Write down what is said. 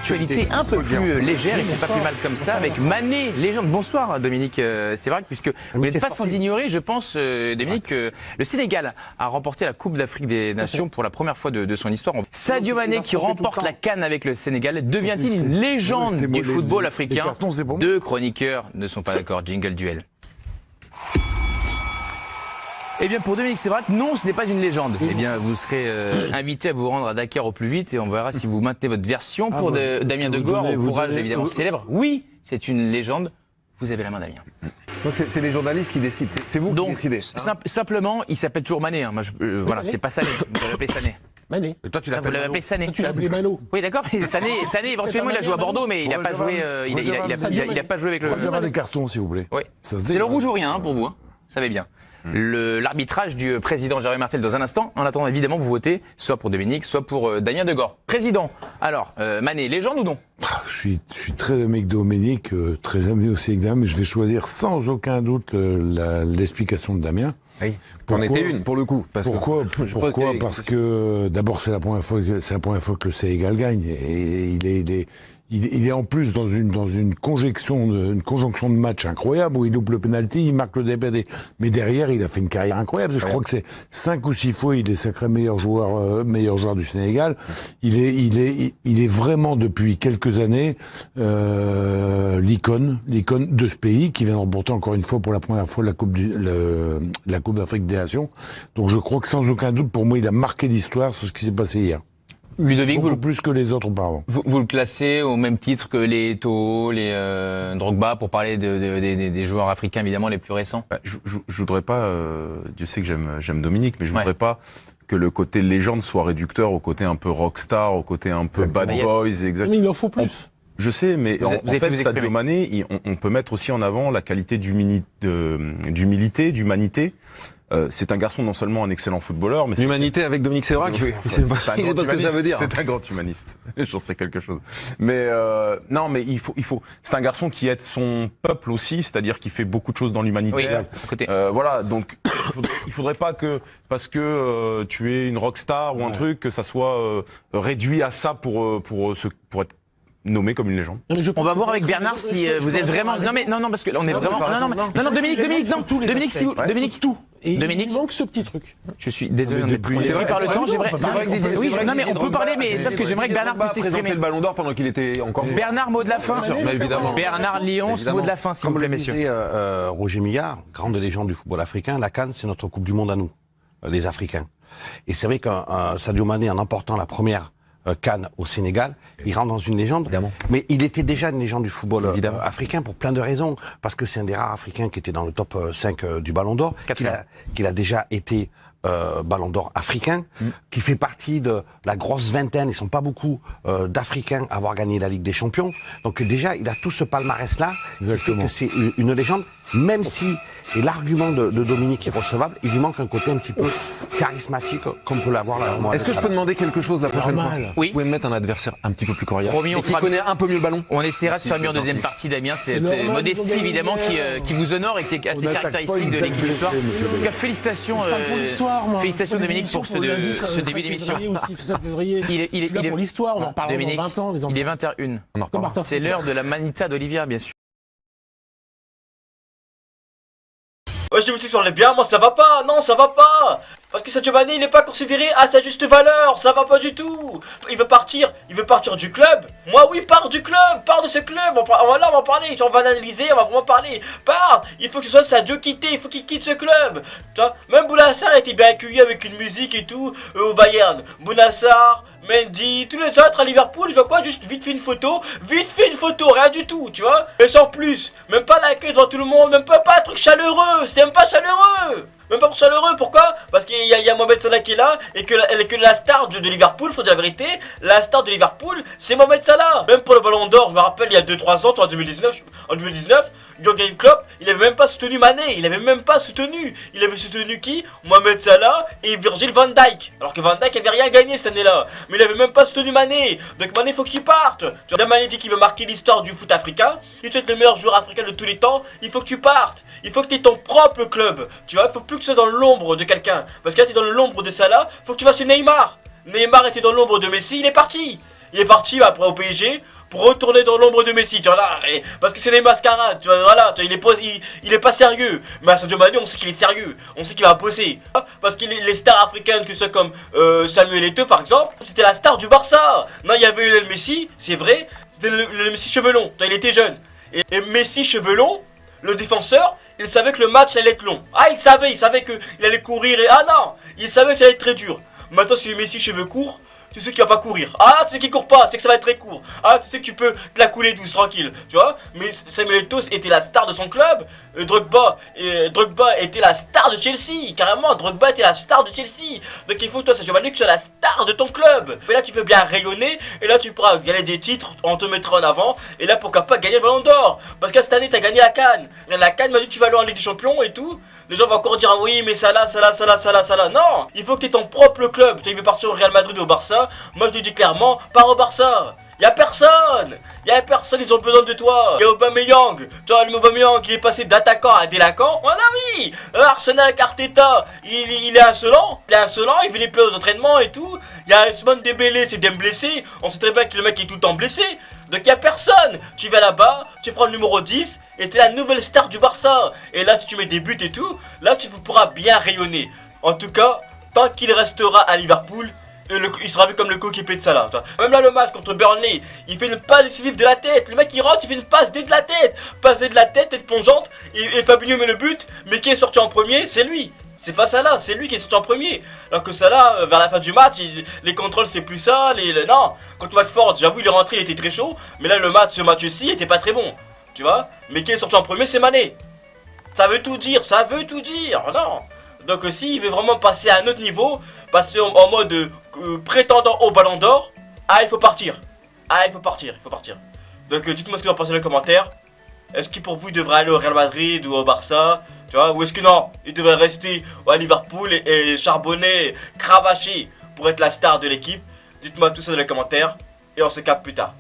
actualité un peu plus légère, et c'est pas plus mal comme ça, avec Mané, légende. Bonsoir Dominique Sévrac, puisque vous n'êtes pas sans ignorer, je pense, Dominique, que le Sénégal a remporté la Coupe d'Afrique des Nations pour la première fois de son histoire. Sadio Mané, qui remporte la CAN avec le Sénégal, devient-il une légende du football africain? Deux chroniqueurs ne sont pas d'accord. Jingle duel. Eh bien, pour Dominique Sévrac, non, ce n'est pas une légende. Eh bien, vous serez invité à vous rendre à Dakar au plus vite et on verra si vous maintenez votre version. Pour Damien Degore, au courage évidemment célèbre. Oui, c'est une légende. Vous avez la main, Damien. Donc c'est les journalistes qui décident. C'est vous qui décidez. Simplement, il s'appelle toujours Mané. Hein. Moi, voilà, c'est pas Sané. Vous l'avez appelé Sané. Mané. Et toi, tu Vous l'avez appelé Sané. Tu l'as appelé Malo. Oui, d'accord. Sané, éventuellement, il a joué à Bordeaux, mais il n'a pas joué. Il a pas joué avec le. J'aimerais des cartons, s'il vous plaît. Oui. C'est le rouge ou rien pour vous. Hein. Vous savez bien. L'arbitrage du président Gervais Martel dans un instant. En attendant, évidemment, vous votez soit pour Dominique, soit pour Damien Degore. Président, alors, Mané, légende ou non? Je suis très ami avec Dominique, très ami aussi avec Damien, mais je vais choisir sans aucun doute l'explication de Damien. Oui. Pourquoi, on était une, pour le coup. Pourquoi Parce que d'abord, c'est la première fois que le Sénégal gagne. Et il est en plus dans une conjonction de matchs incroyable où il loupe le penalty, il marque le DPD. Mais derrière, il a fait une carrière incroyable. Je crois que c'est 5 ou 6 fois, il est sacré meilleur joueur du Sénégal. Il est vraiment depuis quelques années l'icône de ce pays qui vient de remporter encore une fois pour la première fois la Coupe d'Afrique des Nations. Donc je crois que sans aucun doute, pour moi, il a marqué l'histoire sur ce qui s'est passé hier. Ludovic, beaucoup plus que les autres auparavant. Vous le classez au même titre que les Eto'o, les Drogba, pour parler des joueurs africains évidemment les plus récents. Je voudrais pas, Dieu sait que j'aime Dominique, mais je voudrais pas que le côté légende soit réducteur au côté un peu rockstar, au côté un peu bad boys, exactement. Mais il en faut plus. Je sais, mais en fait, Sadio Mané, on peut mettre aussi en avant la qualité d'humilité, d'humanité. C'est un garçon non seulement un excellent footballeur, mais l'humanité avec Dominique Sévrac. Oui, c'est pas ce que ça veut dire. C'est un grand humaniste. J'en sais quelque chose. Mais non, mais il faut. C'est un garçon qui aide son peuple aussi, c'est-à-dire qui fait beaucoup de choses dans l'humanité. Oui, voilà, donc il faudrait pas que parce que tu es une rockstar ou un truc que ça soit réduit à ça pour être nommé comme une légende. On va voir avec Bernard si vous êtes vraiment. Non, parce que là, on est vraiment. Non, Dominique, si vous. Dominique, tout. Et Dominique, il manque ce petit truc. Je suis désolé, on est pris par le temps. Oui, non, mais on peut parler, mais sauf que j'aimerais que Bernard puisse s'exprimer. Le Ballon d'Or pendant qu'il était encore. Bernard, mot de la fin. Évidemment. Bernard Lyons, mot de la fin, s'il vous plaît, messieurs. Comme le disait Roger Millard, grande légende du football africain, la CAN, c'est notre Coupe du Monde à nous, les Africains. Et c'est vrai que Sadio Mané, en emportant la première CAN au Sénégal, il rentre dans une légende. Évidemment. Mais il était déjà une légende du football africain pour plein de raisons. Parce que c'est un des rares Africains qui était dans le top 5 du Ballon d'Or, qu'il a déjà été Ballon d'Or africain, qui fait partie de la grosse vingtaine. Ils sont pas beaucoup d'Africains à avoir gagné la Ligue des Champions. Donc déjà, il a tout ce palmarès-là. Qui fait que c'est une légende, même si, et l'argument de Dominique est recevable, il lui manque un côté un petit peu charismatique comme peut l'avoir là. Est-ce que je peux demander quelque chose la prochaine fois? Oui. Vous pouvez me mettre un adversaire un petit peu plus coriace Promis, et qui connaît un peu mieux le ballon. On essaiera de faire mieux en deuxième partie, Damien. C'est modestie évidemment qui vous honore et qui est assez caractéristique de l'équipe du soir. En tout cas, félicitations. Félicitations Dominique pour ce début d'émission. Il est là pour l'histoire, on en reparlera dans 20 ans. Il est 21h01. C'est l'heure de la manita d'Olivia, bien sûr. Ouais, je vous dis qu'on est bien, moi ça va pas, non ça va pas. Parce que Sadio Mané il n'est pas considéré à sa juste valeur, ça va pas du tout. Il veut partir du club. Moi oui, pars du club, pars de ce club. On va en parler, on va analyser, on va vraiment parler. Pars, il faut que ce soit Sadio quitté, il faut qu'il quitte ce club. Même Bounassar a été bien accueilli avec une musique et tout au Bayern. Bounassar, Mendy, tous les autres à Liverpool, ils ont quoi? Juste vite fait une photo, rien du tout, tu vois. Et sans plus, même pas la queue devant tout le monde, même pas un truc chaleureux, c'était même pas chaleureux. Même pas chaleureux, pourquoi? Parce qu'il y a Mohamed Salah qui est là et que la star de Liverpool, faut dire la vérité, la star de Liverpool, c'est Mohamed Salah. Même pour le Ballon d'Or, je me rappelle il y a 2-3 ans, en 2019, Jürgen Klopp, il avait même pas soutenu Mané, il avait soutenu qui? Mohamed Salah et Virgil van Dijk. Alors que Van Dijk avait rien gagné cette année-là, mais il avait même pas soutenu Mané. Donc Mané faut qu'il parte. Tu vois, Mané dit qu'il veut marquer l'histoire du foot africain. Si tu es le meilleur joueur africain de tous les temps, il faut que tu partes. Il faut que tu aies ton propre club. Tu vois, il faut plus que tu sois dans l'ombre de quelqu'un. Parce que là tu es dans l'ombre de Salah, faut que tu fasses Neymar. Neymar était dans l'ombre de Messi, il est parti. Il est parti après au PSG pour retourner dans l'ombre de Messi, tu vois là, parce que c'est des mascarades, tu vois, voilà, tu vois, il est pas sérieux. Mais à Sadio Mané, on sait qu'il est sérieux, on sait qu'il va bosser. Parce que les stars africaines que ce comme Samuel Eto'o par exemple, c'était la star du Barça. Non, il y avait Lionel Messi, c'est vrai, c'était le Messi cheveux longs, il était jeune. Et Messi cheveux longs, le défenseur, il savait que le match allait être long. Ah, il savait qu'il allait courir et... Ah non, il savait que ça allait être très dur. Maintenant, si Messi cheveux courts, tu sais qu'il va pas courir. Ah, tu sais qu'il court pas, tu sais que ça va être très court. Ah, tu sais que tu peux te la couler douce, tranquille, tu vois. Mais Samuel Eto'o était la star de son club. Drogba était la star de Chelsea. Carrément, Drogba était la star de Chelsea. Donc il faut, toi, Sadio Mané, que tu sois la star de ton club. Et là, tu peux bien rayonner. Et là, tu pourras gagner des titres. On te mettra en avant. Et là, pourquoi pas gagner le Ballon d'Or. Parce que cette année, tu as gagné la CAN. La CAN m'a dit que tu vas aller en Ligue des Champions et tout. Les gens vont encore dire, ah oui, mais ça là. Non, il faut que tu aies ton propre club. Tu veux partir au Real Madrid ou au Barça. Moi, je te dis clairement, pars au Barça. Y'a personne, ils ont besoin de toi. Y'a Aubameyang, tu vois, Aubameyang, il est passé d'attaquant à délinquant. Voilà, oui. Arsenal avec Arteta, il est insolent, il venait plus aux entraînements et tout. Y'a Ousmane Dembélé, c'est blessé. On sait très bien que le mec est tout le temps blessé. Donc y'a personne. Tu vas là-bas, tu prends le numéro 10 et t'es la nouvelle star du Barça. Et là, si tu mets des buts et tout, là, tu pourras bien rayonner. En tout cas, tant qu'il restera à Liverpool, il sera vu comme le coéquipier de Salah. Même là, le match contre Burnley, il fait une passe décisive de la tête. Le mec il rentre, il fait une passe dès de la tête. Passe de la tête, tête plongeante. Et Fabinho met le but. Mais qui est sorti en premier? C'est lui. C'est pas Salah, c'est lui qui est sorti en premier. Alors que Salah, vers la fin du match, les contrôles c'est plus ça. Non, contre Watford, j'avoue, il est rentré, il était très chaud. Mais là, ce match-ci était pas très bon. Tu vois? Mais qui est sorti en premier, c'est Mané. Ça veut tout dire, non. Donc s'il veut vraiment passer à un autre niveau, passer en mode prétendant au Ballon d'Or, il faut partir. Donc dites-moi ce que vous en pensez dans les commentaires. Est-ce que pour vous il devrait aller au Real Madrid ou au Barça, tu vois, ou est-ce que non, il devrait rester à Liverpool et charbonner, cravacher pour être la star de l'équipe? Dites-moi tout ça dans les commentaires et on se capte plus tard.